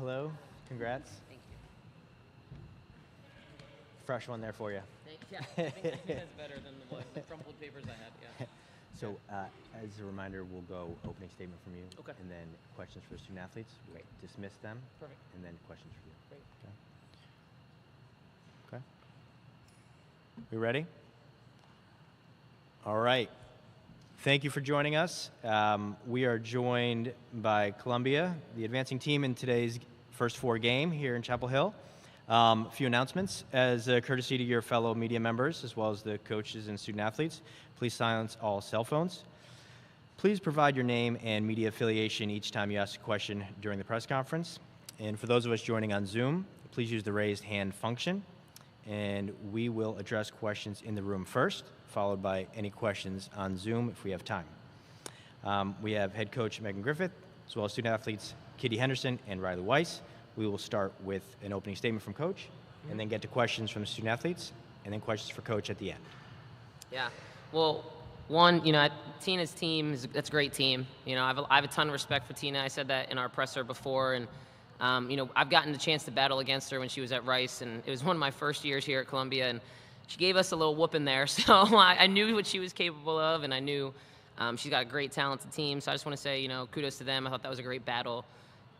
hello. Congrats. Thank you. Fresh one there for you. Yeah, I think that's better than the crumpled papers I had, yeah. So as a reminder, we'll go opening statement from you. Okay. And then questions for student athletes. We'll Great. dismiss them. Perfect. And then questions for you. Great. Okay. We ready? All right. Thank you for joining us. We are joined by Columbia, the advancing team in today's first 4 game here in Chapel Hill. A few announcements. As a courtesy to your fellow media members, as well as the coaches and student athletes, please silence all cell phones. Please provide your name and media affiliation each time you ask a question during the press conference. And for those of us joining on Zoom, please use the raised hand function. And we will address questions in the room first, followed by any questions on Zoom if we have time. We have head coach Megan Griffith, as well as student athletes Kitty Henderson and Riley Weiss. We will start with an opening statement from coach, and then get to questions from the student athletes, and then questions for coach at the end. Yeah. Well, one, Tina's team, that's a great team. I have a ton of respect for Tina. I said that in our presser before, and I've gotten the chance to battle against her when she was at Rice, and it was one of my first years here at Columbia, and she gave us a little whooping there, so I knew what she was capable of, and I knew she's got a great, talented team, so I just want to say, kudos to them. I thought that was a great battle,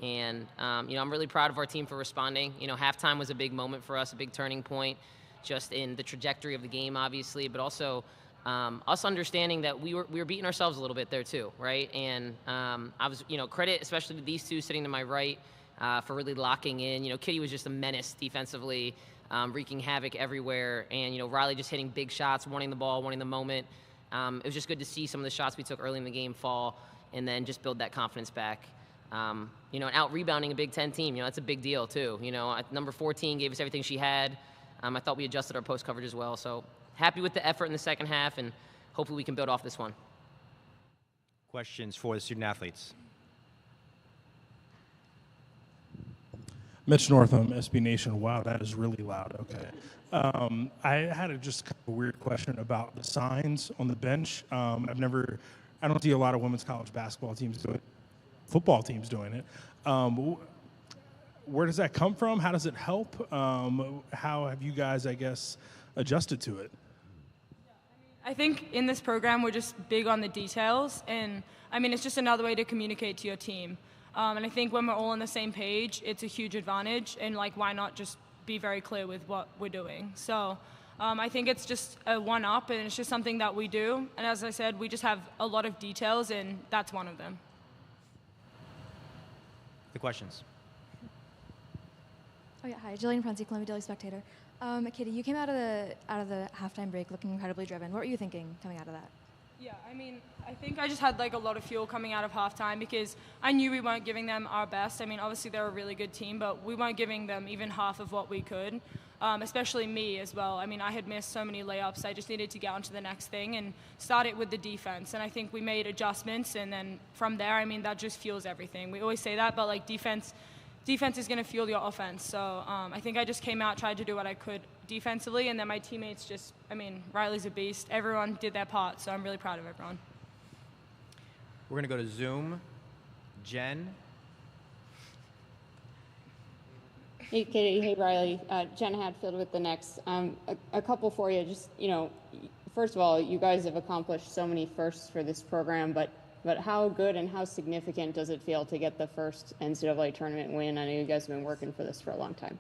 and, I'm really proud of our team for responding. Halftime was a big moment for us, a big turning point, just in the trajectory of the game, obviously, but also us understanding that we were beating ourselves a little bit there too, right? And I was, credit especially to these two sitting to my right for really locking in. Kitty was just a menace defensively, wreaking havoc everywhere, and Riley just hitting big shots, wanting the ball, wanting the moment. It was just good to see some of the shots we took early in the game fall, and then just build that confidence back. And out rebounding a Big Ten team, that's a big deal too. Number 14 gave us everything she had. I thought we adjusted our post coverage as well. So happy with the effort in the second half, and hopefully we can build off this one. Questions for the student athletes? Mitch Northam, SB Nation. Wow, that is really loud. Okay. I had just kind of a weird question about the signs on the bench. I don't see a lot of women's college basketball teams do it. Football teams doing it. Where does that come from? How does it help? How have you guys, adjusted to it? I think in this program we're just big on the details, and it's just another way to communicate to your team. And I think when we're all on the same page, it's a huge advantage, and why not just be very clear with what we're doing? So I think it's just a one-up, and it's just something that we do. And as I said, we just have a lot of details, and that's one of them. The questions. Oh yeah, hi, Jillian Prunty, Columbia Daily Spectator. Kitty, you came out of the halftime break looking incredibly driven. What were you thinking coming out of that? Yeah, I think I just had a lot of fuel coming out of halftime because I knew we weren't giving them our best. Obviously they're a really good team, but we weren't giving them even half of what we could, especially me as well. I had missed so many layups. I just needed to get on to the next thing and start it with the defense. And I think we made adjustments, and then from there, that just fuels everything. We always say that, but defense is going to fuel your offense. So I think I just came out, tried to do what I could defensively, and then my teammates Riley's a beast. Everyone did their part, so I'm really proud of everyone. We're going to go to Zoom. Jen. Hey, Kitty. Hey, Riley. Jen Hadfield with the Knicks. A couple for you. Just, first of all, you guys have accomplished so many firsts for this program, but how good and how significant does it feel to get the first NCAA tournament win? I know you guys have been working for this for a long time.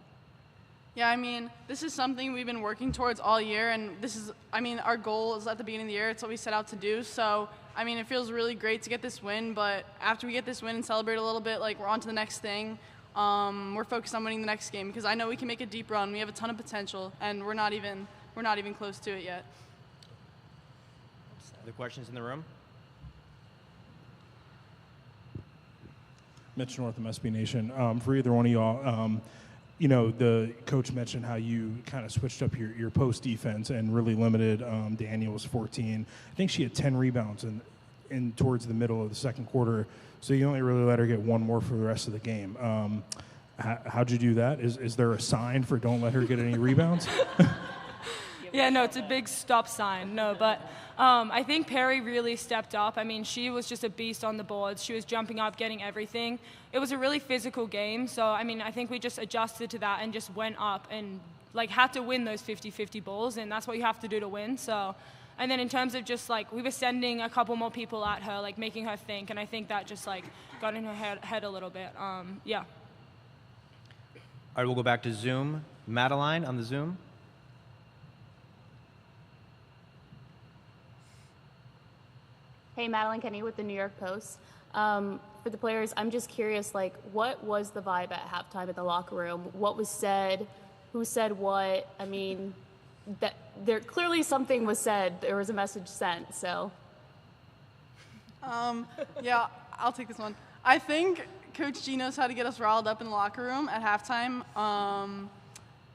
Yeah, this is something we've been working towards all year, and this is, our goal is at the beginning of the year. It's what we set out to do. So, it feels really great to get this win, but after we get this win and celebrate a little bit, we're on to the next thing. We're focused on winning the next game because I know we can make a deep run. We have a ton of potential, and we're not even close to it yet. Other questions in the room? Mitch Northam, SB Nation. For either one of y'all, the coach mentioned how you kind of switched up your post defense and really limited Daniel's 14. I think she had 10 rebounds in towards the middle of the second quarter, so you only really let her get one more for the rest of the game. How'd you do that? Is there a sign for don't let her get any rebounds? Yeah, no, it's a big stop sign. No, but I think Perry really stepped up. I mean, she was just a beast on the boards. She was jumping up, getting everything. It was a really physical game. So, I mean, I think we just adjusted to that and just went up and, like, had to win those 50-50 balls, and that's what you have to do to win. So, and then in terms of just, like, we were sending a couple more people at her, like, making her think, and I think that just, like, got in her head a little bit. Yeah. All right, we'll go back to Zoom. Madeline on the Zoom. Hey, Madeline Kenny with the New York Post. For the players, I'm just curious, like, what was the vibe at halftime at the locker room? What was said? Who said what? I mean, that there clearly something was said. There was a message sent. So. Yeah, I'll take this one. I think Coach G knows how to get us riled up in the locker room at halftime.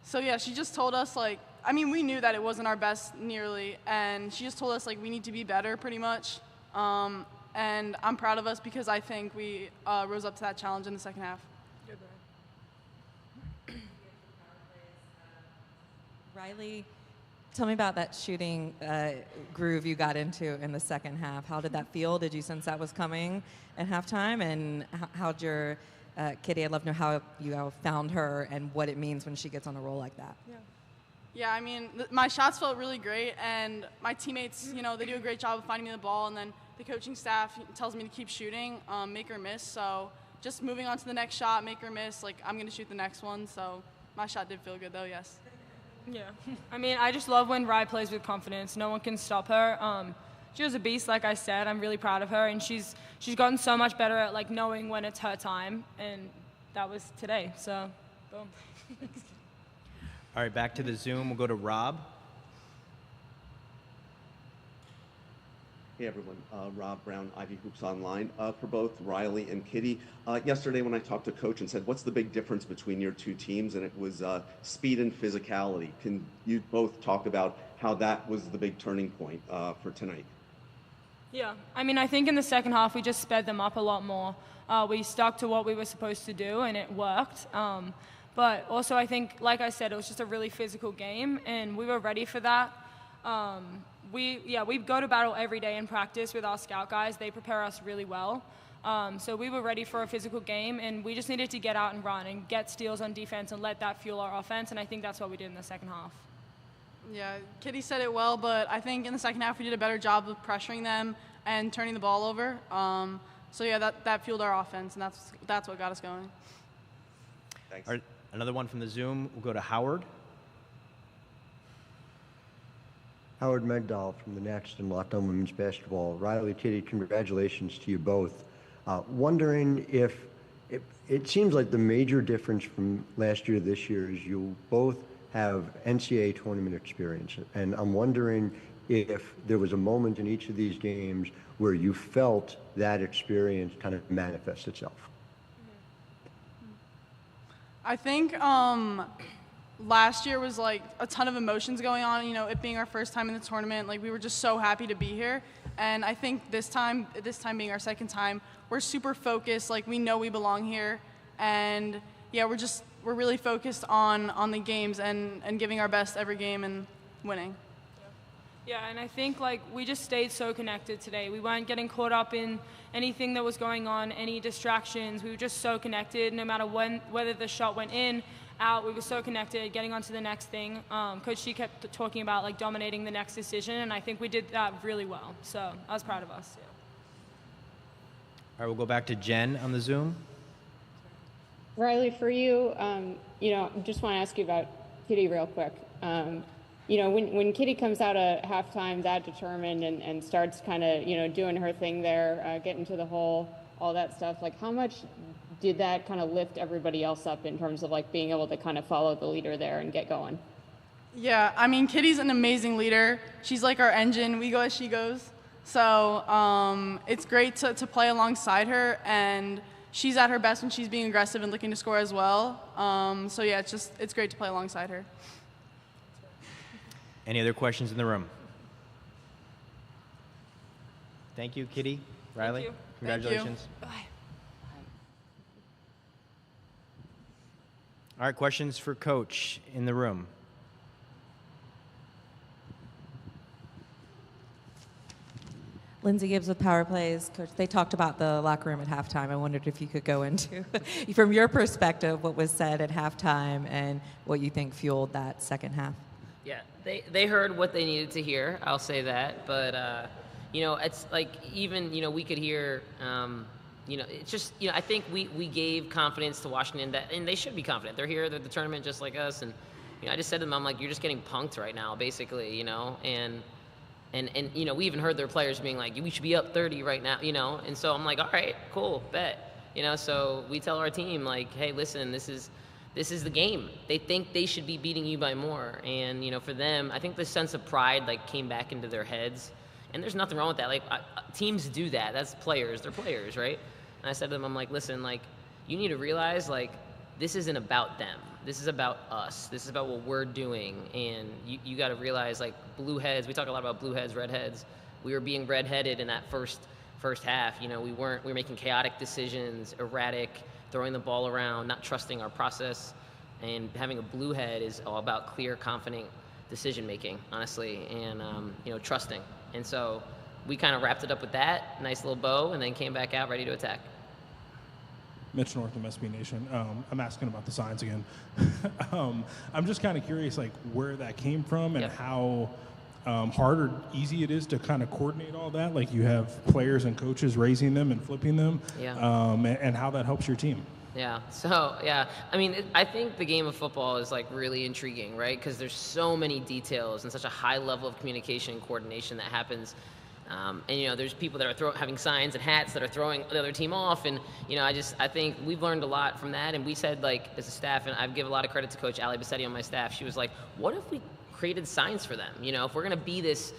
So yeah, she just told us, like, I mean, we knew that it wasn't our best nearly, and she just told us, like, we need to be better pretty much. And I'm proud of us because I think we rose up to that challenge in the second half. Riley, tell me about that shooting groove you got into in the second half. How did that feel? Did you sense that was coming at halftime? And how'd your Kitty, I'd love to know how you found her and what it means when she gets on a roll like that. Yeah, I mean, my shots felt really great, and my teammates, you know, they do a great job of finding me the ball, and then the coaching staff tells me to keep shooting, make or miss. So just moving on to the next shot, make or miss, like, I'm going to shoot the next one. So my shot did feel good, though, yes. Yeah. I mean, I just love when Rye plays with confidence. No one can stop her. She was a beast, like I said. I'm really proud of her, and she's gotten so much better at, like, knowing when it's her time, and that was today. So, boom. All right, back to the Zoom. We'll go to Rob. Hey everyone, Rob Brown, Ivy Hoops Online. For both Riley and Kitty, yesterday when I talked to Coach and said, what's the big difference between your two teams? And it was speed and physicality. Can you both talk about how that was the big turning point for tonight? Yeah, I mean, I think in the second half we just sped them up a lot more. We stuck to what we were supposed to do, and it worked. But also I think, like I said, it was just a really physical game, and we were ready for that. We go to battle every day in practice with our scout guys. They prepare us really well. So we were ready for a physical game, and we just needed to get out and run and get steals on defense and let that fuel our offense, and I think that's what we did in the second half. Yeah, Kitty said it well, but I think in the second half we did a better job of pressuring them and turning the ball over. So yeah, that fueled our offense, and that's what got us going. Thanks. All right, another one from the Zoom. We'll go to Howard. Howard Megdal from the Next and Lockdown Women's Basketball. Riley, Kitty, congratulations to you both. Wondering if it seems like the major difference from last year to this year is you both have NCAA tournament experience, and I'm wondering if there was a moment in each of these games where you felt that experience kind of manifest itself. I think last year was like a ton of emotions going on, you know, it being our first time in the tournament. Like, we were just so happy to be here. And I think this time being our second time, we're super focused. Like, we know we belong here. And yeah, we're really focused on the games and giving our best every game and winning. Yeah, and I think, like, we just stayed so connected today. We weren't getting caught up in anything that was going on, any distractions. We were just so connected, no matter whether the shot went in, out. We were so connected, getting on to the next thing. Coach G kept talking about, like, dominating the next decision, and I think we did that really well. So I was proud of us. Yeah. All right, we'll go back to Jen on the Zoom. Riley, for you, you know, just want to ask you about Kitty real quick. You know, when Kitty comes out at halftime that determined and starts kind of, you know, doing her thing there, getting to the hole, all that stuff, like, how much did that kind of lift everybody else up in terms of, like, being able to kind of follow the leader there and get going? Yeah, I mean, Kitty's an amazing leader. She's like our engine. We go as she goes. So it's great to play alongside her, and she's at her best when she's being aggressive and looking to score as well. So yeah, it's great to play alongside her. Any other questions in the room? Thank you, Kitty. Riley, you. congratulations. Bye. All right, questions for Coach in the room. Lindsay Gibbs with Power Plays. Coach, they talked about the locker room at halftime. I wondered if you could go into, from your perspective, what was said at halftime and what you think fueled that second half. Yeah, they heard what they needed to hear. I'll say that. But, it's like even, we could hear, it's just, I think we gave confidence to Washington, and they should be confident. They're here. They're the tournament just like us. And, I just said to them, I'm like, you're just getting punked right now, basically, and we even heard their players being like, we should be up 30 right now, and so I'm like, all right, cool, bet, so we tell our team, like, hey, listen, this is the game. They think they should be beating you by more, and for them, I think the sense of pride like came back into their heads, and there's nothing wrong with that. Like teams do that. That's players. They're players, right? And I said to them, I'm like, listen, like you need to realize like this isn't about them. This is about us. This is about what we're doing. And you got to realize, like, blue heads, we talk a lot about blue heads, red heads. We were being red-headed in that first half. We were making chaotic decisions, erratic, throwing the ball around, not trusting our process. And having a blue head is all about clear, confident decision-making, honestly, and, trusting. And so we kind of wrapped it up with that, nice little bow, and then came back out ready to attack. Mitch North from SB Nation. I'm asking about the signs again. I'm just kind of curious, like, where that came from and how hard or easy it is to kind of coordinate all that. Like, you have players and coaches raising them and flipping them, and how that helps your team. Yeah. So, I mean, I think the game of football is, like, really intriguing, right? Because there's so many details and such a high level of communication and coordination that happens. There's people that are having signs and hats that are throwing the other team off. And, I think we've learned a lot from that. And we said, like, as a staff, and I give a lot of credit to Coach Ali Bassetti on my staff, she was like, what if we created signs for them? If we're going to be this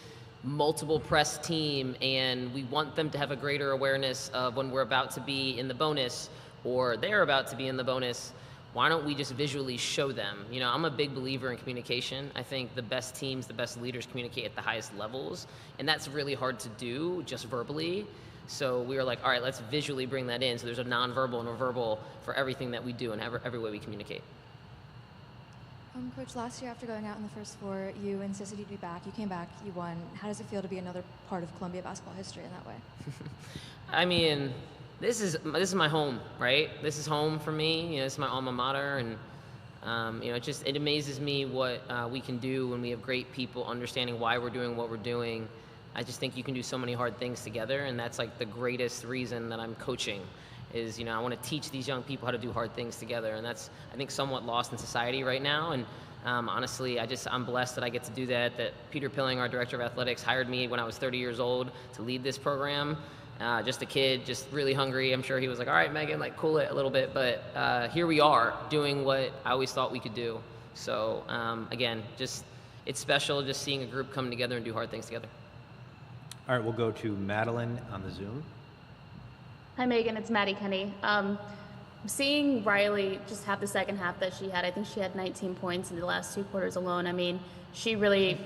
multiple press team and we want them to have a greater awareness of when we're about to be in the bonus or they're about to be in the bonus, why don't we just visually show them? I'm a big believer in communication. I think the best teams, the best leaders communicate at the highest levels, and that's really hard to do just verbally. So we were like, all right, let's visually bring that in. So there's a nonverbal and a verbal for everything that we do and every way we communicate. Coach, last year after going out in the first four, you insisted you'd be back. You came back, you won. How does it feel to be another part of Columbia basketball history in that way? I mean, this is my home, right? This is home for me. This is my alma mater, and it amazes me what we can do when we have great people understanding why we're doing what we're doing. I just think you can do so many hard things together, and that's like the greatest reason that I'm coaching. Is I want to teach these young people how to do hard things together, and that's I think somewhat lost in society right now. And honestly, I'm blessed that I get to do that. That Peter Pilling, our director of athletics, hired me when I was 30 years old to lead this program. Just a kid, just really hungry. I'm sure he was like, all right, Megan, like cool it a little bit. But here we are doing what I always thought we could do. So again, just it's special just seeing a group come together and do hard things together. All right, we'll go to Madeline on the Zoom. Hi, Megan. It's Maddie Kenny. Seeing Riley just have the second half that she had, I think she had 19 points in the last two quarters alone. I mean, she really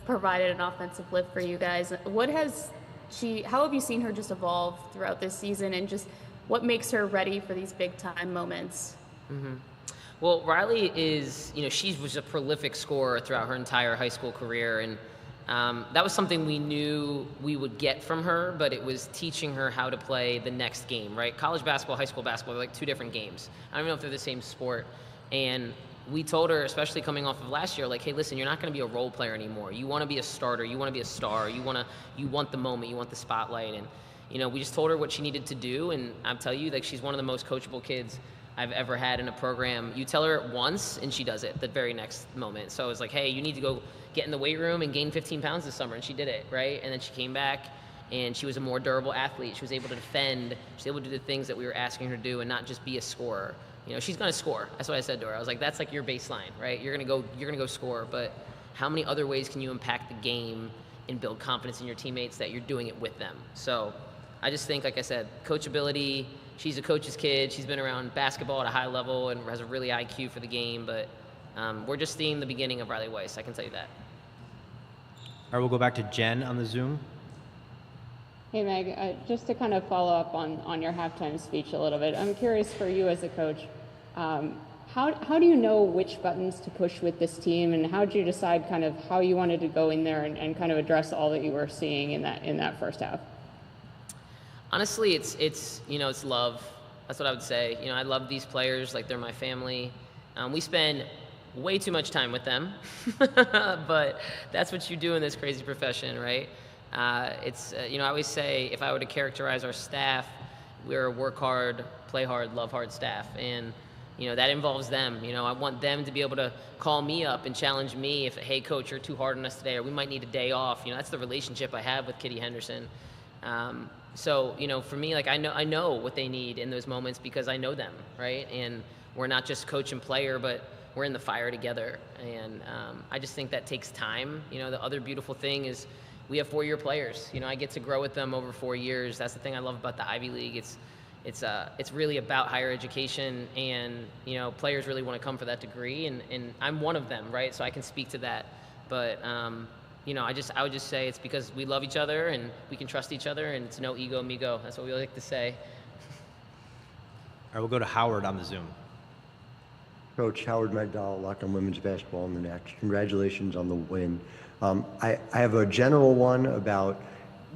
provided an offensive lift for you guys. How have you seen her just evolve throughout this season, and just what makes her ready for these big time moments? Mm-hmm. Well, Riley is, she was a prolific scorer throughout her entire high school career, and that was something we knew we would get from her, but it was teaching her how to play the next game, right? College basketball, high school basketball, they're like two different games. I don't even know if they're the same sport. And we told her, especially coming off of last year, like, hey, listen, you're not going to be a role player anymore. You want to be a starter. You want to be a star. You want the moment. You want the spotlight. And, we just told her what she needed to do. And I'll tell you, like, she's one of the most coachable kids I've ever had in a program. You tell her it once, and she does it the very next moment. So it's like, hey, you need to go get in the weight room and gain 15 pounds this summer. And she did it, right? And then she came back, and she was a more durable athlete. She was able to defend. She was able to do the things that we were asking her to do and not just be a scorer. She's going to score. That's what I said to her. I was like, that's like your baseline, right? You're going to go score, but how many other ways can you impact the game and build confidence in your teammates that you're doing it with them? So I just think, like I said, coachability. She's a coach's kid. She's been around basketball at a high level and has a really IQ for the game, but we're just seeing the beginning of Riley Weiss, I can tell you that. All right, we'll go back to Jen on the Zoom. Hey, Meg, just to kind of follow up on your halftime speech a little bit, I'm curious for you as a coach, how do you know which buttons to push with this team, and how did you decide kind of how you wanted to go in there and kind of address all that you were seeing in that first half? Honestly, it's love. That's what I would say. I love these players like they're my family. We spend way too much time with them, but that's what you do in this crazy profession, right? I always say if I were to characterize our staff, we're a work hard, play hard, love hard staff, and that involves them. I want them to be able to call me up and challenge me if, hey, coach, you're too hard on us today, or we might need a day off. That's the relationship I have with Kitty Henderson. So for me, like I know what they need in those moments because I know them, right? And we're not just coach and player, but we're in the fire together. And I just think that takes time. The other beautiful thing is we have 4-year players. I get to grow with them over 4 years. That's the thing I love about the Ivy League. It's really about higher education, and players really want to come for that degree, and I'm one of them, right? So I can speak to that. But I would just say it's because we love each other and we can trust each other, and it's no ego, amigo. That's what we like to say. All right, we'll go to Howard on the Zoom. Coach Howard Magdal, Locked On Women's Basketball on the next. Congratulations on the win. I have a general one about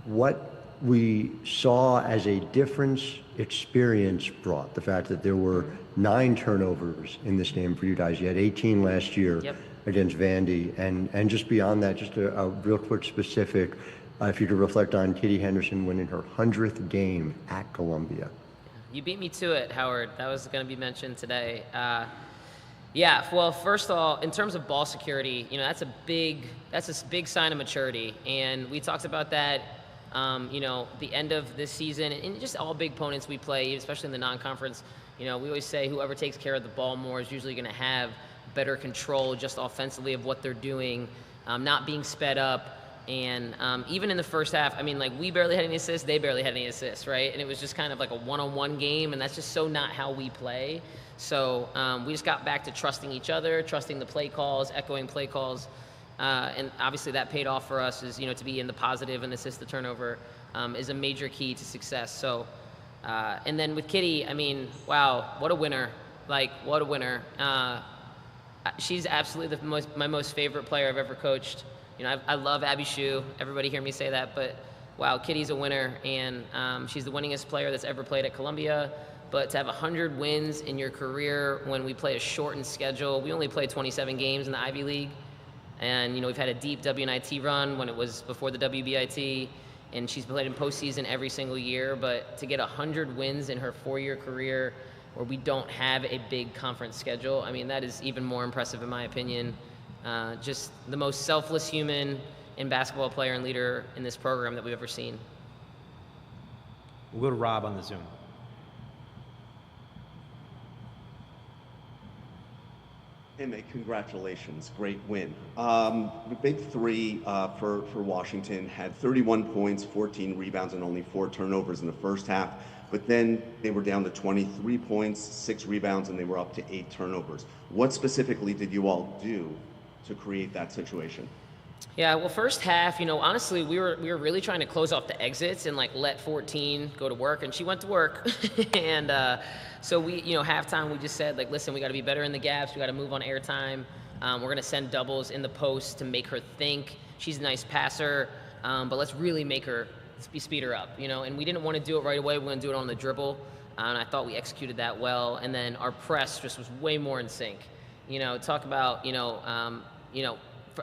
what we saw as a difference experience brought. The fact that there were 9 turnovers in this game for you guys. You had 18 last year against Vandy. And just beyond that, just a real quick specific, if you could reflect on Kitty Henderson winning her 100th game at Columbia. You beat me to it, Howard. That was going to be mentioned today. Yeah, well, first of all, in terms of ball security, that's a big sign of maturity. And we talked about that, the end of this season, and just all big opponents we play, especially in the non-conference. We always say whoever takes care of the ball more is usually going to have better control just offensively of what they're doing, not being sped up. And even in the first half, we barely had any assists, they barely had any assists, right? And it was just kind of like a one-on-one game, and that's just so not how we play. So we just got back to trusting each other, trusting the play calls, echoing play calls. And obviously that paid off for us is, to be in the positive and assist the turnover is a major key to success. So, and then with Kitty, wow, what a winner. What a winner. She's absolutely my most favorite player I've ever coached. I love Abby Shue. Everybody hear me say that, but wow, Kitty's a winner, and she's the winningest player that's ever played at Columbia. But to have 100 wins in your career when we play a shortened schedule, we only play 27 games in the Ivy League. And, we've had a deep WNIT run when it was before the WBIT, and she's played in postseason every single year. But to get 100 wins in her 4-year career where we don't have a big conference schedule, that is even more impressive in my opinion. Just the most selfless human and basketball player and leader in this program that we've ever seen. We'll go to Rob on the Zoom. Hey, mate, congratulations. Great win. The big three for Washington had 31 points, 14 rebounds, and only 4 turnovers in the first half. But then they were down to 23 points, 6 rebounds, and they were up to 8 turnovers. What specifically did you all do to create that situation? Yeah, well, first half, honestly, we were really trying to close off the exits and let 14 go to work, and she went to work. And so we, halftime, we just said, listen, we got to be better in the gaps. We got to move on airtime. We're going to send doubles in the post to make her think. She's a nice passer, but let's really make her speed her up, And we didn't want to do it right away. We're going to do it on the dribble, and I thought we executed that well. And then our press just was way more in sync. Talk about,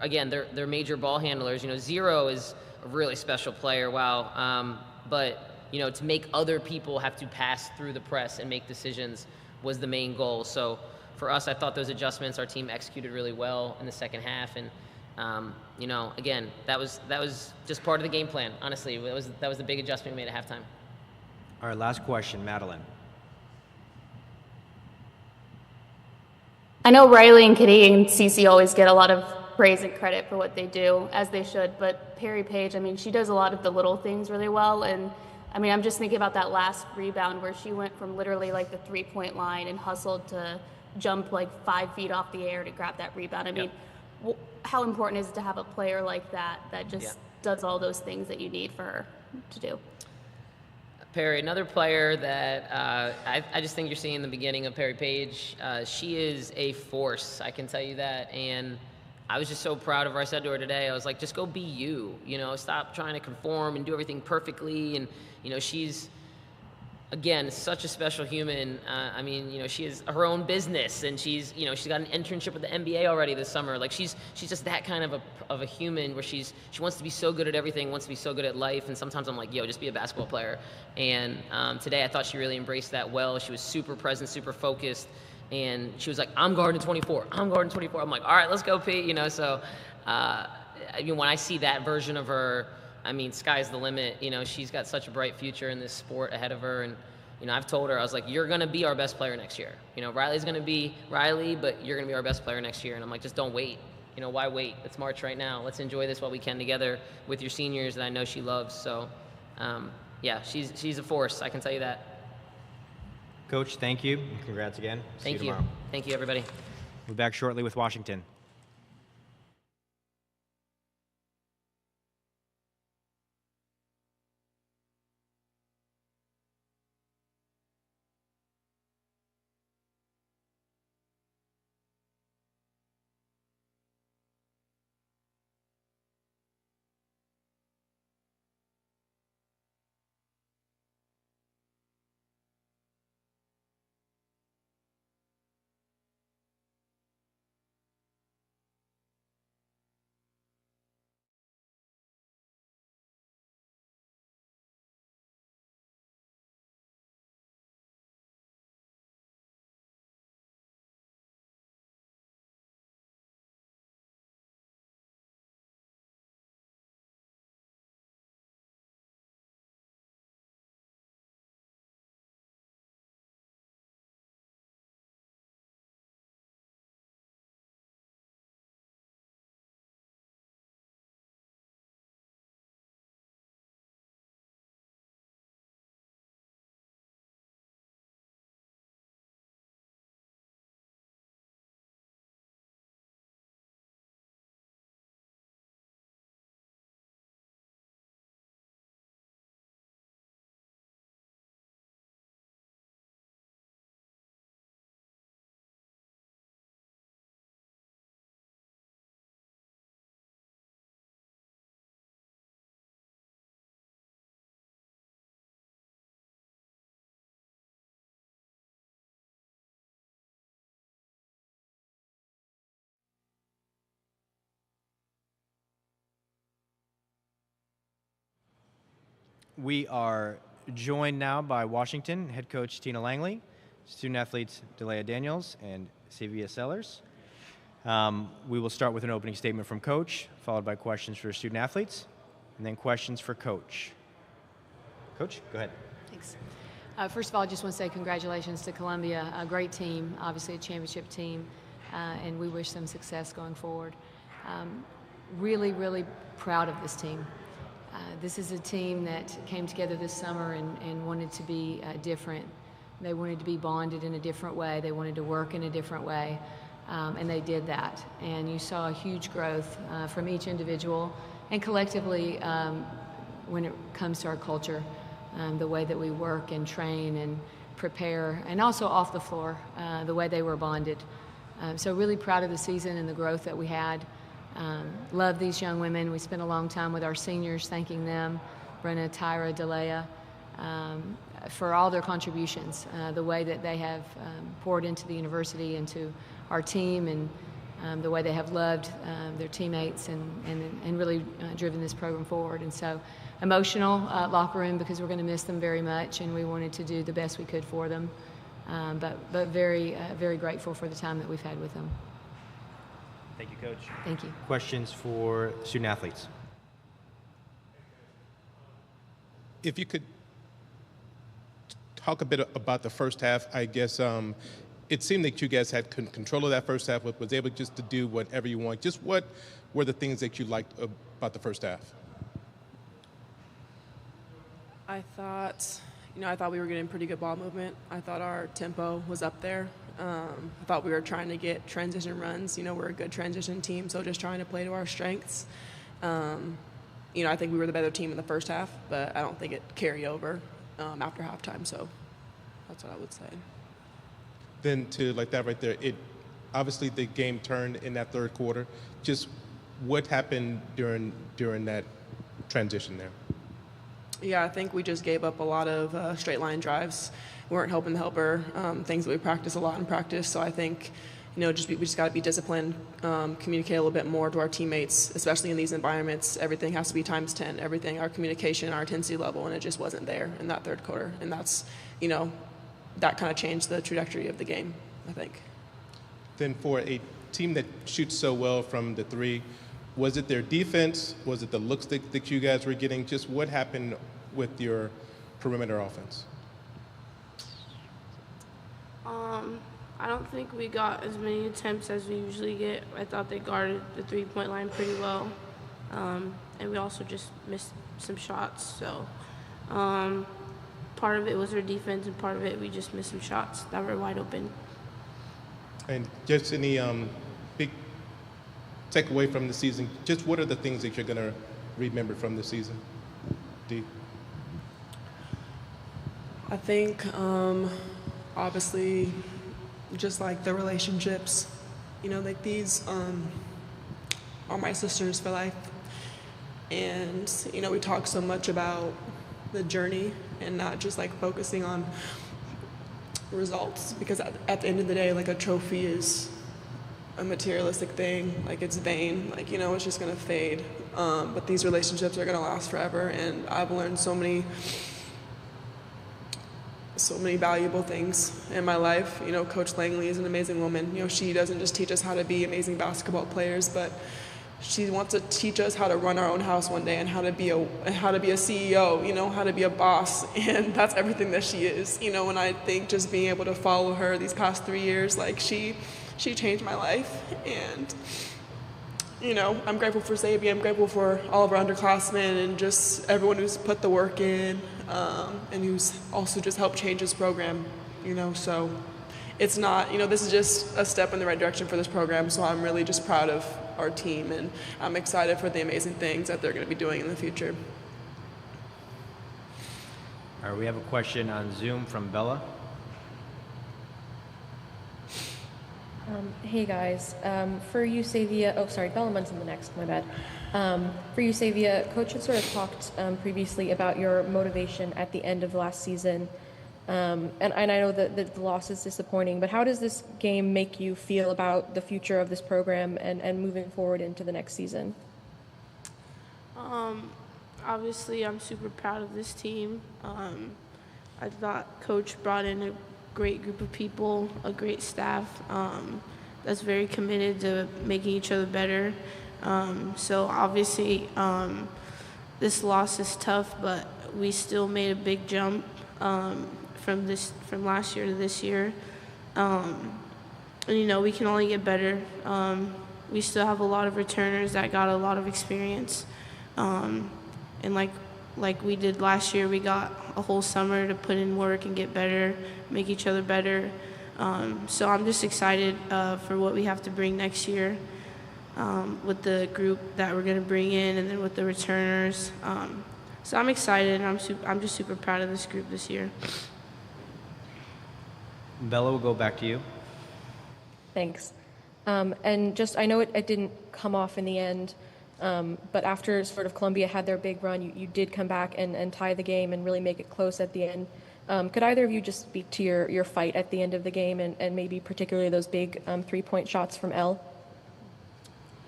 again, they're major ball handlers. Zero is a really special player. Wow. But to make other people have to pass through the press and make decisions was the main goal. So for us, I thought those adjustments, our team executed really well in the second half. And, again, that was just part of the game plan. Honestly, that was the big adjustment we made at halftime. All right, last question, Madeline. I know Riley and Kitty and Cece always get a lot of praise and credit for what they do, as they should, but Perry Page, she does a lot of the little things really well, and I'm just thinking about that last rebound where she went from literally the 3-point line and hustled to jump 5 feet off the air to grab that rebound. How important is it to have a player like that just does all those things that you need for her to do? Perry, another player that I just think you're seeing the beginning of Perry Page. She is a force, I can tell you that. And I was just so proud of her. I said to her today, I was like, just go be you, stop trying to conform and do everything perfectly. And, she's, again, such a special human. She has her own business, and she's got an internship with the NBA already this summer. Like she's just that kind of a human where she wants to be so good at everything, wants to be so good at life. And sometimes I'm like, just be a basketball player. And today I thought she really embraced that well. She was super present, super focused. And she was like, I'm guarding 24. I'm guarding 24. I'm like, all right, let's go, Pete. So when I see that version of her, sky's the limit. She's got such a bright future in this sport ahead of her. And, I've told her, I was like, you're going to be our best player next year. Riley's going to be Riley, but you're going to be our best player next year. And I'm like, just don't wait. Why wait? It's March right now. Let's enjoy this while we can together with your seniors that I know she loves. So, she's a force. I can tell you that. Coach, thank you. Congrats again. Thank See you. tomorrow. Thank you, everybody. We'll be back shortly with Washington. We are joined now by Washington head coach Tina Langley, student athletes Delia Daniels and Savia Sellers. We will start with an opening statement from Coach, followed by questions for student athletes, and then questions for Coach. Coach, go ahead. Thanks. First of all, I just want to say congratulations to Columbia, a great team, obviously a championship team, and we wish them success going forward. Really, really proud of this team. This is a team that came together this summer and wanted to be different. They wanted to be bonded in a different way. They wanted to work in a different way, and they did that. And you saw a huge growth from each individual and collectively when it comes to our culture, the way that we work and train and prepare, and also off the floor, the way they were bonded. So really proud of the season and the growth that we had. Love these young women. We spent a long time with our seniors thanking them, Brenna, Tyra, Delia, for all their contributions, the way that they have poured into the university, into our team, and the way they have loved their teammates and really driven this program forward. And so emotional locker room because we're going to miss them very much, and we wanted to do the best we could for them. But very, very grateful for the time that we've had with them. Thank you, Coach. Thank you. Questions for student athletes? If you could talk a bit about the first half, I guess it seemed that you guys had control of that first half, was able just to do whatever you want. Just what were the things that you liked about the first half? I thought we were getting pretty good ball movement. I thought our tempo was up there. I thought we were trying to get transition runs. We're a good transition team, so just trying to play to our strengths. I think we were the better team in the first half, but I don't think it carried over after halftime, so that's what I would say. Then to like that right there, obviously the game turned in that third quarter. Just what happened during that transition there? Yeah, I think we just gave up a lot of straight line drives. We weren't helping the helper, things that we practice a lot in practice. So I think, we just got to be disciplined, communicate a little bit more to our teammates, especially in these environments. Everything has to be times 10. Everything, our communication, our intensity level, and it just wasn't there in that third quarter. And that's, that kind of changed the trajectory of the game, I think. Then for a team that shoots so well from the three, was it their defense? Was it the looks that you guys were getting? Just what happened with your perimeter offense? I don't think we got as many attempts as we usually get. I thought they guarded the three-point line pretty well. And we also just missed some shots. So part of it was our defense, and part of it we just missed some shots that were wide open. And just any big takeaway from the season, just what are the things that you're going to remember from the season? D? I think, obviously, just like the relationships, like these are my sisters for life. And, we talk so much about the journey and not just like focusing on results, because at the end of the day, like a trophy is a materialistic thing, like it's vain, like, it's just gonna fade. But these relationships are gonna last forever, and I've learned so many valuable things in my life. Coach Langley is an amazing woman. She doesn't just teach us how to be amazing basketball players, but she wants to teach us how to run our own house one day, and how to be a CEO, how to be a boss. And that's everything that she is, and I think just being able to follow her these past 3 years, like she changed my life. And, I'm grateful for Xavier. I'm grateful for all of our underclassmen and just everyone who's put the work in, and who's also just helped change this program, so it's not, this is just a step in the right direction for this program. So I'm really just proud of our team, and I'm excited for the amazing things that they're going to be doing in the future. All right, we have a question on Zoom from Bella. Hey guys, for you, Savia, Bella Munt's in the next, my bad. For you, Savia, Coach had sort of talked previously about your motivation at the end of last season. And I know that the loss is disappointing, but how does this game make you feel about the future of this program and moving forward into the next season? Obviously, I'm super proud of this team. I thought Coach brought in a great group of people, a great staff that's very committed to making each other better. So obviously, this loss is tough, but we still made a big jump from last year to this year. And, we can only get better. We still have a lot of returners that got a lot of experience. And like we did last year, we got a whole summer to put in work and get better, make each other better. So I'm just excited for what we have to bring next year with the group that we're going to bring in, and then with the returners. So I'm excited, and I'm just super proud of this group this year. Bella, we'll go back to you. Thanks. And just, I know it didn't come off in the end, but after sort of Columbia had their big run, you did come back and tie the game and really make it close at the end. Could either of you just speak to your fight at the end of the game, and maybe particularly those big 3-point shots from Elle?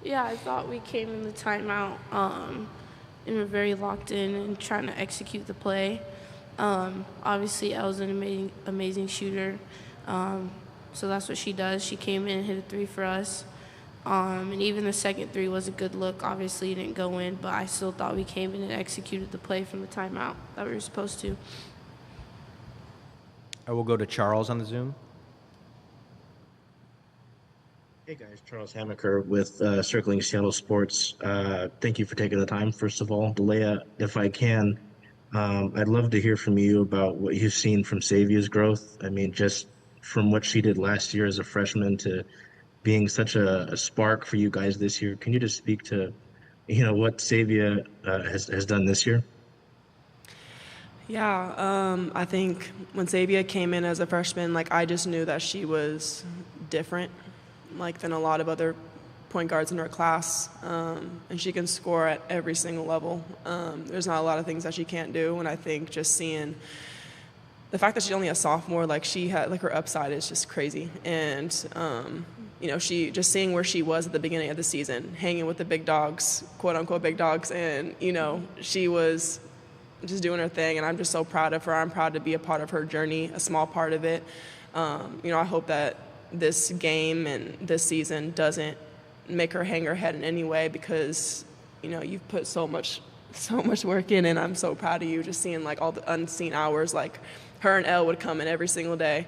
Yeah, I thought we came in the timeout and were very locked in and trying to execute the play. Obviously, Elle's an amazing shooter, so that's what she does. She came in and hit a 3 for us. And even the second 3 was a good look. Obviously, it didn't go in, but I still thought we came in and executed the play from the timeout that we were supposed to. I will go to Charles on the Zoom. Hey guys, Charles Hamaker with Circling Seattle Sports. Thank you for taking the time, first of all. Leia, if I can, I'd love to hear from you about what you've seen from Savia's growth. I mean, just from what she did last year as a freshman to being such a spark for you guys this year. Can you just speak to, what Savia has done this year? Yeah, I think when Xavier came in as a freshman, I just knew that she was different. than a lot of other point guards in her class, and she can score at every single level. There's not a lot of things that she can't do, and I think just seeing the fact that she's only a sophomore, she had her upside is just crazy. And she just seeing where she was at the beginning of the season, hanging with the big dogs, quote unquote big dogs, and she was just doing her thing, and I'm just so proud of her. I'm proud to be a part of her journey, a small part of it. I hope that this game and this season doesn't make her hang her head in any way, because you've put so much work in, and I'm so proud of you. Just seeing all the unseen hours, her and Elle would come in every single day,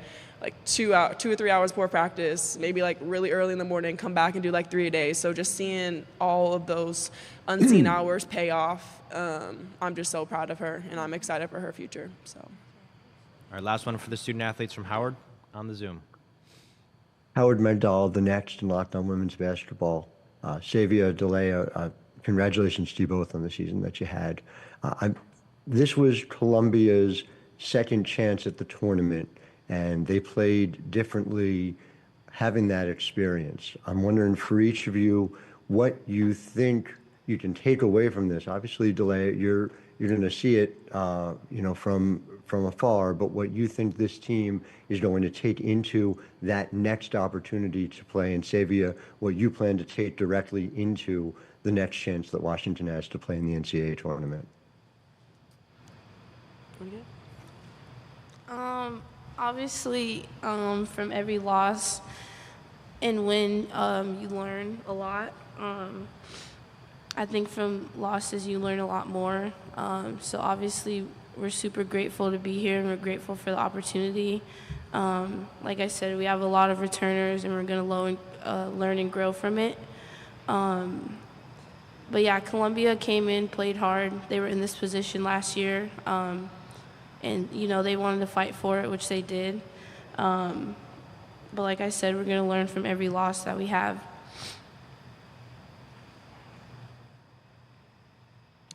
2 or 3 hours before practice, maybe really early in the morning, come back and do 3 a day. So just seeing all of those unseen hours pay off, I'm just so proud of her, and I'm excited for her future. So, All right, last one for the student athletes from Howard on the Zoom. Howard Megdal, the next in Locked On Women's Basketball. Savia, Delea, congratulations to you both on the season that you had. This was Columbia's second chance at the tournament, and they played differently having that experience. I'm wondering for each of you what you think you can take away from this. Obviously, Delea, you're going to see it, from afar, but what you think this team is going to take into that next opportunity to play, and Savia, what you plan to take directly into the next chance that Washington has to play in the NCAA tournament. Obviously, from every loss and win, you learn a lot. I think from losses, you learn a lot more. So obviously, we're super grateful to be here, and we're grateful for the opportunity. Like I said, we have a lot of returners, and we're going to learn and grow from it. But yeah, Columbia came in, played hard. They were in this position last year. And, they wanted to fight for it, which they did. But like I said, we're going to learn from every loss that we have.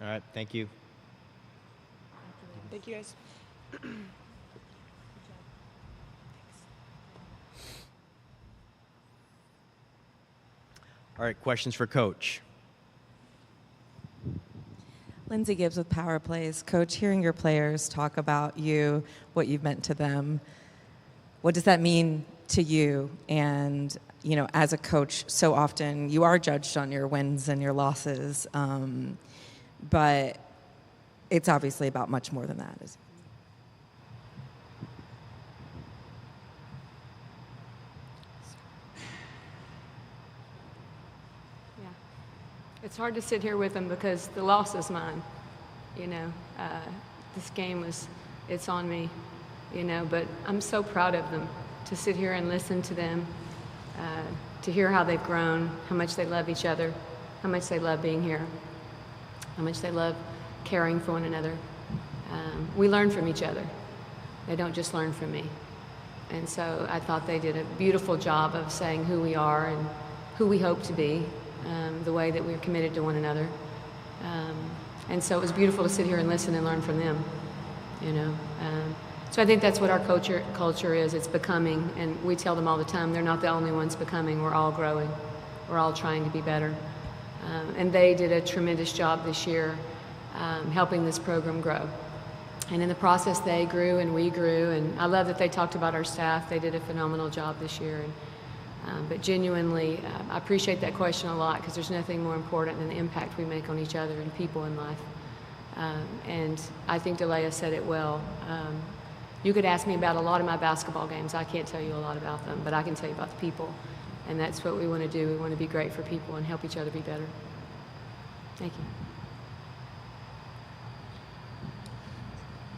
All right, thank you. Thank you, guys. All right, questions for Coach. Lindsay Gibbs with Power Plays. Coach, hearing your players talk about you, what you've meant to them, what does that mean to you? And, as a coach, so often you are judged on your wins and your losses, but it's obviously about much more than that. It's hard to sit here with them because the loss is mine. This game it's on me, but I'm so proud of them to sit here and listen to them, to hear how they've grown, how much they love each other, how much they love being here, how much they love caring for one another. We learn from each other. They don't just learn from me. And so I thought they did a beautiful job of saying who we are and who we hope to be. The way that we're committed to one another. And so it was beautiful to sit here and listen and learn from them, So I think that's what our culture is. It's becoming, and we tell them all the time, they're not the only ones becoming. We're all growing. We're all trying to be better. And they did a tremendous job this year helping this program grow. And in the process, they grew and we grew. And I love that they talked about our staff. They did a phenomenal job this year. But genuinely, I appreciate that question a lot, because there's nothing more important than the impact we make on each other and people in life. And I think Delea said it well. You could ask me about a lot of my basketball games. I can't tell you a lot about them, but I can tell you about the people. And that's what we want to do. We want to be great for people and help each other be better. Thank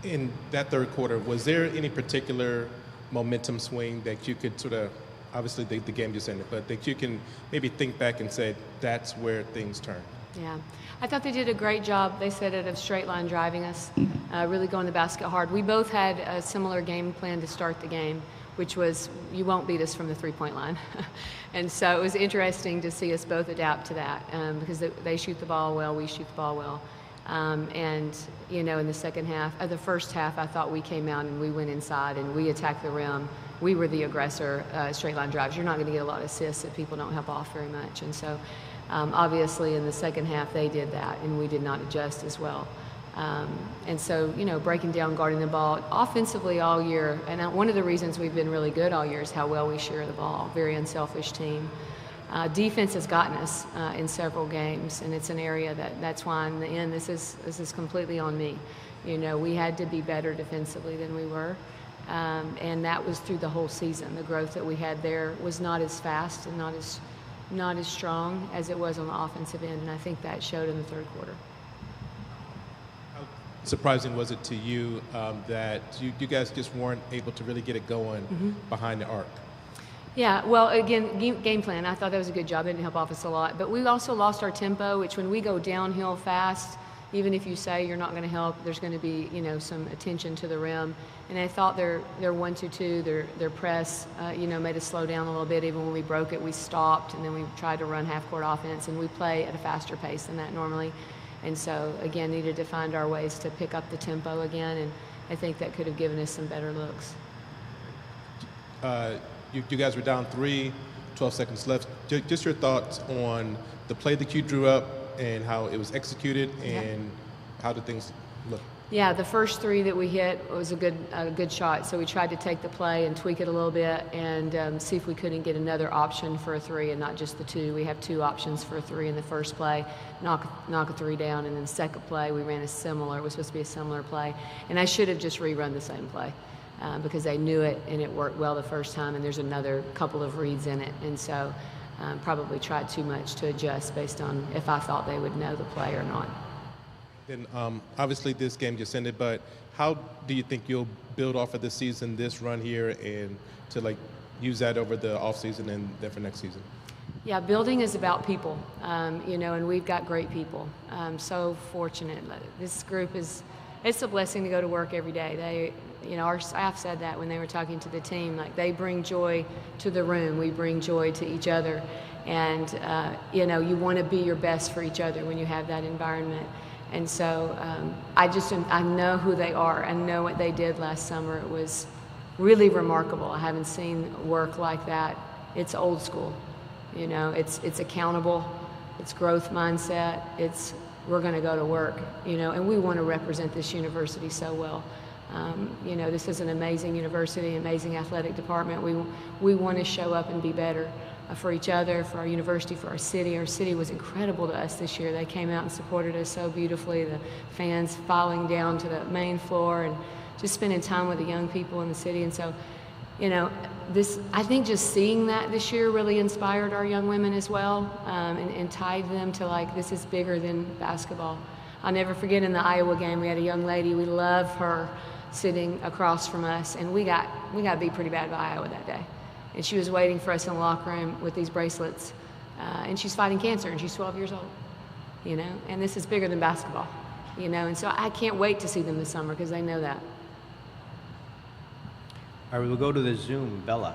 you. In that third quarter, was there any particular momentum swing that you could sort of, obviously the game just ended, but that you can maybe think back and say, that's where things turned? Yeah, I thought they did a great job. They said it of straight line driving us, really going the basket hard. We both had a similar game plan to start the game, which was you won't beat us from the three-point line. And so it was interesting to see us both adapt to that because they shoot the ball well, we shoot the ball well. And, you know, in the second half, the first half, I thought we came out and we went inside and we attacked the rim. We were the aggressor, straight line drives. You're not going to get a lot of assists if people don't help off very much. And so, obviously, in the second half, they did that, and we did not adjust as well. And so, you know, breaking down, guarding the ball offensively all year. And one of the reasons we've been really good all year is how well we share the ball. Very unselfish team. Defense has gotten us in several games, and it's an area that's why in the end this is completely on me. You know, we had to be better defensively than we were, and that was through the whole season. The growth that we had there was not as fast and not as strong as it was on the offensive end, and I think that showed in the third quarter. How surprising was it to you that you guys just weren't able to really get it going behind the arc? Yeah, well, again, game plan. I thought that was a good job. It didn't help off us a lot. But we also lost our tempo, which when we go downhill fast, even if you say you're not going to help, there's going to be, you know, some attention to the rim. And I thought their 1-2-2, their press, you know, made us slow down a little bit. Even when we broke it, we stopped, and then we tried to run half-court offense, and we play at a faster pace than that normally. And so, again, needed to find our ways to pick up the tempo again, and I think that could have given us some better looks. You guys were down 3, 12 seconds left. Just your thoughts on the play that you drew up and how it was executed, and how did things look? Yeah, the first 3 that we hit was a good shot. So we tried to take the play and tweak it a little bit and see if we couldn't get another option for a 3 and not just the 2. We have 2 options for a 3 in the first play, knock a 3 down, and then the second play we ran it was supposed to be a similar play. And I should have just rerun the same play. Because they knew it and it worked well the first time, and there's another couple of reads in it, and so probably tried too much to adjust based on if I thought they would know the play or not. Then obviously this game just ended, but how do you think you'll build off of this season, this run here, and to like use that over the off season and then for next season? Yeah, building is about people, you know, and we've got great people. I'm so fortunate. This group it's a blessing to go to work every day. You know, our staff said that when they were talking to the team, like they bring joy to the room. We bring joy to each other. And, you know, you want to be your best for each other when you have that environment. And so I know who they are. I know what they did last summer. It was really remarkable. I haven't seen work like that. It's old school. You know, it's accountable. It's growth mindset. We're going to go to work, you know, and we want to represent this university so well. You know, this is an amazing university, amazing athletic department. We want to show up and be better for each other, for our university, for our city. Our city was incredible to us this year. They came out and supported us so beautifully, the fans filing down to the main floor and just spending time with the young people in the city. And so, you know, I think just seeing that this year really inspired our young women as well, and tied them to like, this is bigger than basketball. I'll never forget in the Iowa game, we had a young lady, we love her, sitting across from us, and we got beat pretty bad by Iowa that day. And she was waiting for us in the locker room with these bracelets, and she's fighting cancer, and she's 12 years old, you know, and this is bigger than basketball, you know, and so I can't wait to see them this summer because they know that. All right, we'll go to the Zoom. Bella.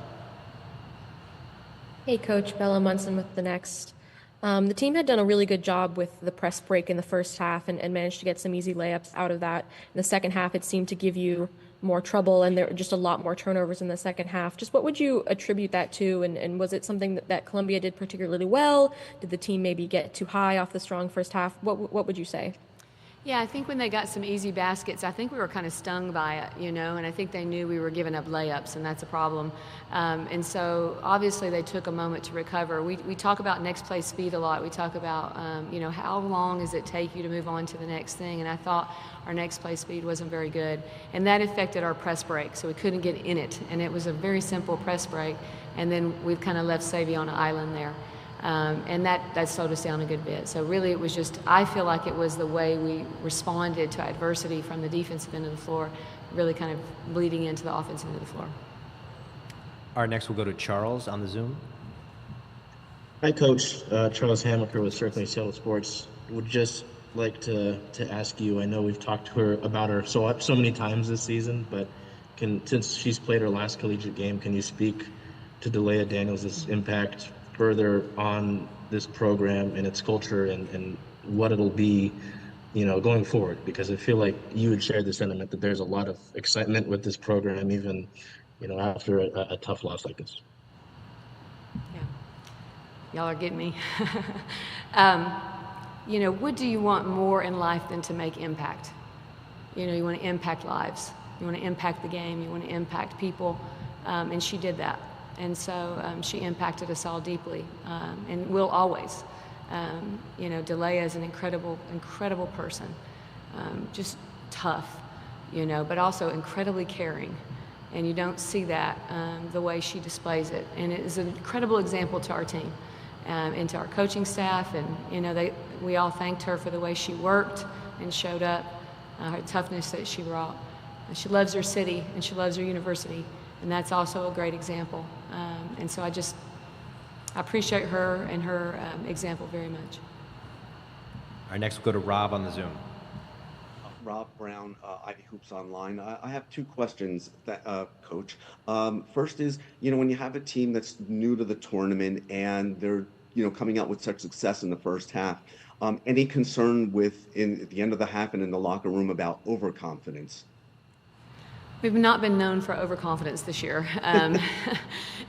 Hey, Coach. Bella Munson with The Next. The team had done a really good job with the press break in the first half and managed to get some easy layups out of that. In the second half, it seemed to give you more trouble, and there were just a lot more turnovers in the second half. Just what would you attribute that to, and was it something that Columbia did particularly well? Did the team maybe get too high off the strong first half? What would you say? Yeah, I think when they got some easy baskets, I think we were kind of stung by it, you know, and I think they knew we were giving up layups, and that's a problem. And so obviously they took a moment to recover. We talk about next play speed a lot. We talk about, you know, how long does it take you to move on to the next thing, and I thought our next play speed wasn't very good. And that affected our press break, so we couldn't get in it, and it was a very simple press break, and then we kind of left Savvy on an island there. And that slowed us down a good bit. So really it was just, I feel like it was the way we responded to adversity from the defensive end of the floor, really kind of bleeding into the offensive end of the floor. All right, next we'll go to Charles on the Zoom. Hi, Coach. Charles Hammaker with Circling Seattle Sports. Would just like to ask you, I know we've talked to her about her so many times this season, but since she's played her last collegiate game, can you speak to Delia Daniels' impact further on this program and its culture and what it'll be going forward? Because I feel like you would share the sentiment that there's a lot of excitement with this program, even, after a tough loss like this. Y'all are getting me. What do you want more in life than to make impact? You want to impact lives. You want to impact the game. You want to impact people. And she did that. And so she impacted us all deeply, and will always. Delia is an incredible, incredible person. Just tough, but also incredibly caring. And you don't see that the way she displays it. And it is an incredible example to our team. And to our coaching staff, and we all thanked her for the way she worked and showed up, her toughness that she brought. And she loves her city and she loves her university, and that's also a great example. And so I appreciate her and her example very much. All right, next we'll go to Rob on the Zoom. Rob Brown, Ivy Hoops Online. I have two questions, Coach. First is, when you have a team that's new to the tournament and they're, coming out with such success in the first half, any concern at the end of the half and in the locker room about overconfidence? We've not been known for overconfidence this year.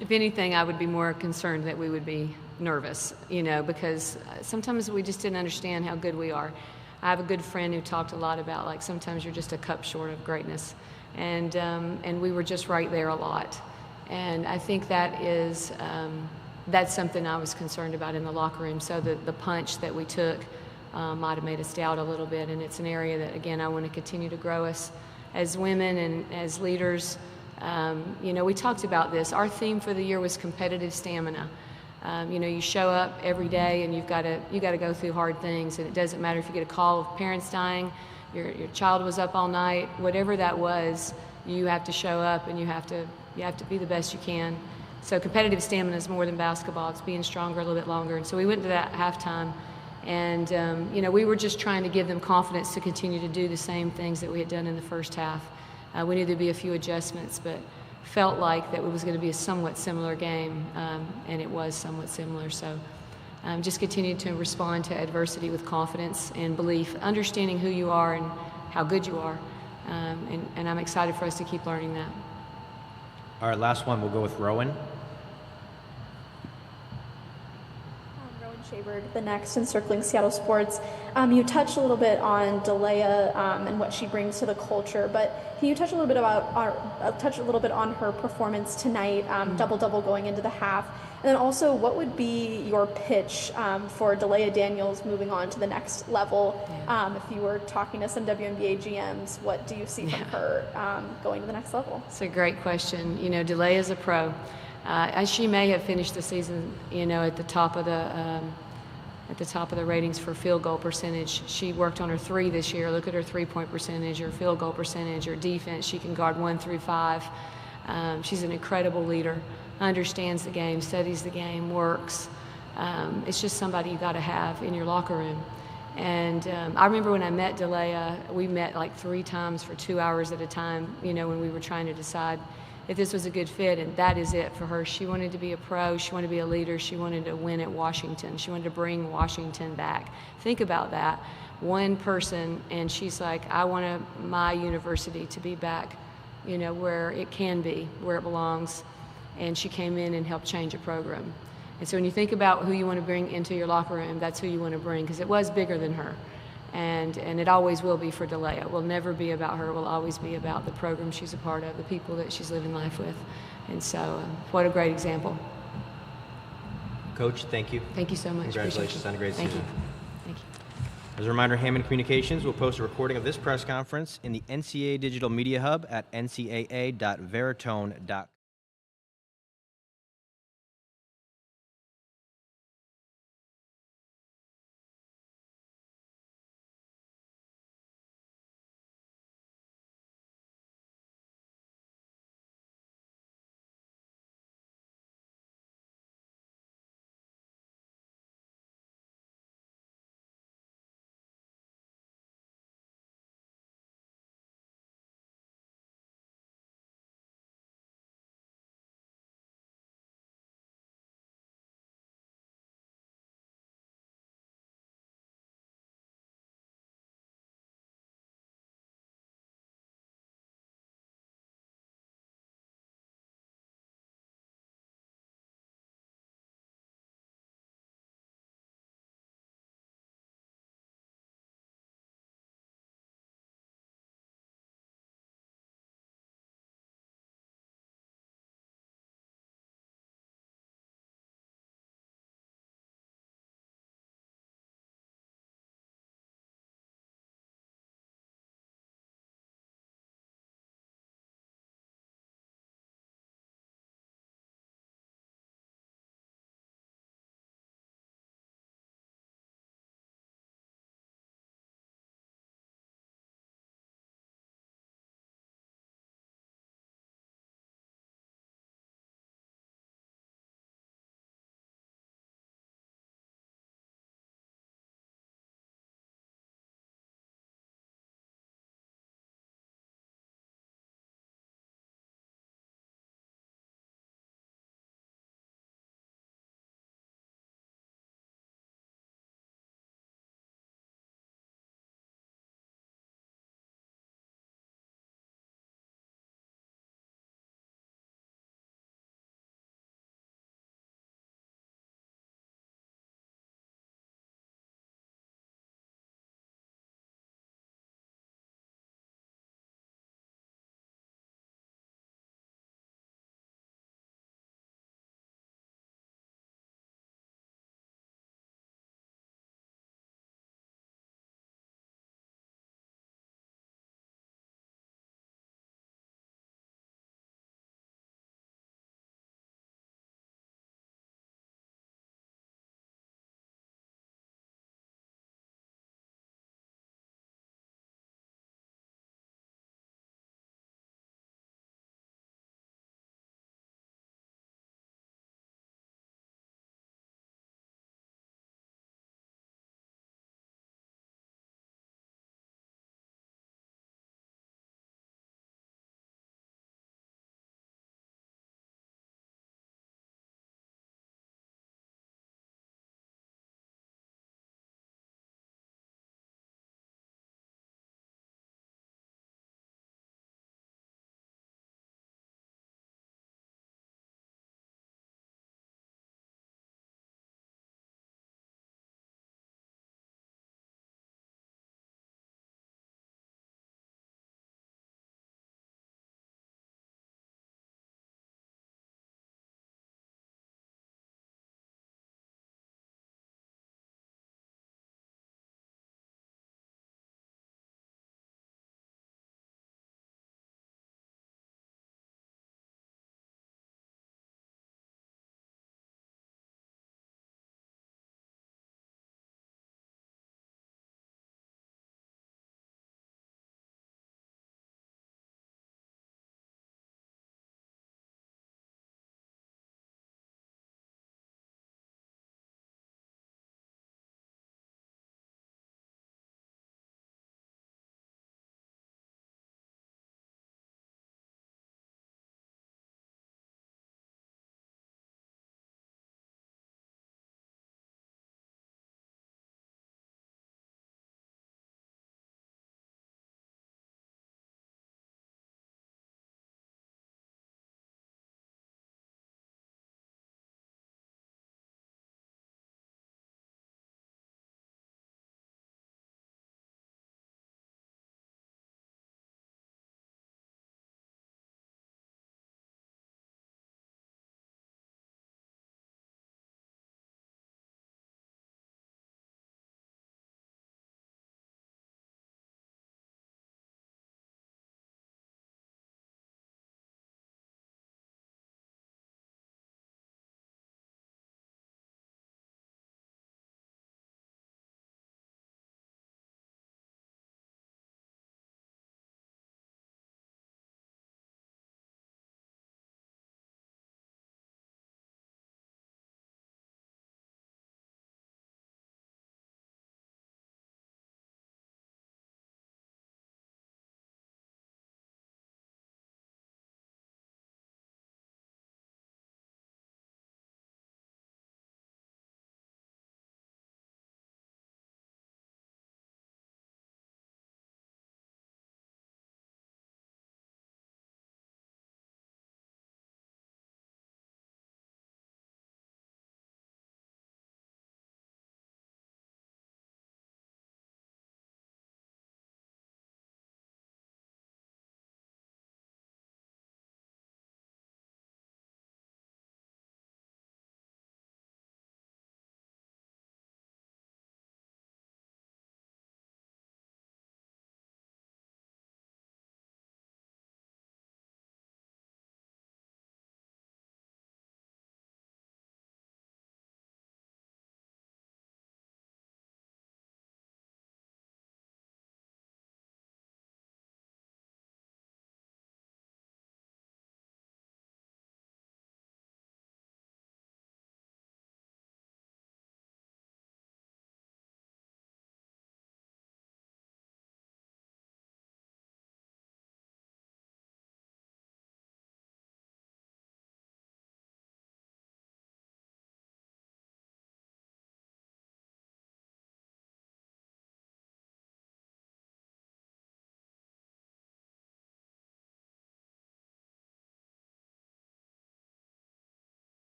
If anything, I would be more concerned that we would be nervous, because sometimes we just didn't understand how good we are. I have a good friend who talked a lot about, sometimes you're just a cup short of greatness. And we were just right there a lot. And I think that's something I was concerned about in the locker room. So the punch that we took might have made us doubt a little bit. And it's an area that, again, I want to continue to grow us as women and as leaders. We talked about this. Our theme for the year was competitive stamina. You show up every day and you've got to go through hard things, and it doesn't matter if you get a call of parents dying, your child was up all night, whatever that was, you have to show up and you have to be the best you can. So competitive stamina is more than basketball. It's being stronger a little bit longer. And so we went to that halftime, and we were just trying to give them confidence to continue to do the same things that we had done in the first half. We knew there'd be a few adjustments, but felt like that it was going to be a somewhat similar game, and it was somewhat similar. So just continue to respond to adversity with confidence and belief, understanding who you are and how good you are. And I'm excited for us to keep learning that. All right, last one, we'll go with Rowan. Shaver, the next Encircling Seattle Sports. You touched a little bit on Delia and what she brings to the culture, but can you touch a little bit on her performance tonight, double-double going into the half, and then also what would be your pitch for Delia Daniels moving on to the next level? If you were talking to some WNBA GMs, what do you see from her going to the next level? It's a great question. Delia is a pro. She may have finished the season, at the top of the ratings for field goal percentage. She worked on her three this year. Look at her three-point percentage, her field goal percentage, her defense. She can guard 1 through 5. She's an incredible leader, understands the game, studies the game, works. It's just somebody you got to have in your locker room. And I remember when I met Delia, we met like 3 times for 2 hours at a time, when we were trying to decide if this was a good fit, and that is it for her. She wanted to be a pro, she wanted to be a leader, she wanted to win at Washington, she wanted to bring Washington back. Think about that. One person, and she's like, I want my university to be back, where it can be, where it belongs. And she came in and helped change a program. And so when you think about who you want to bring into your locker room, that's who you want to bring, because it was bigger than her. And it always will be for Delia. It will never be about her. It will always be about the program she's a part of, the people that she's living life with. And so what a great example. Coach, thank you. Thank you so much. Congratulations on a great season. Thank you. As a reminder, Hammond Communications will post a recording of this press conference in the NCAA Digital Media Hub at ncaa.veritone.com.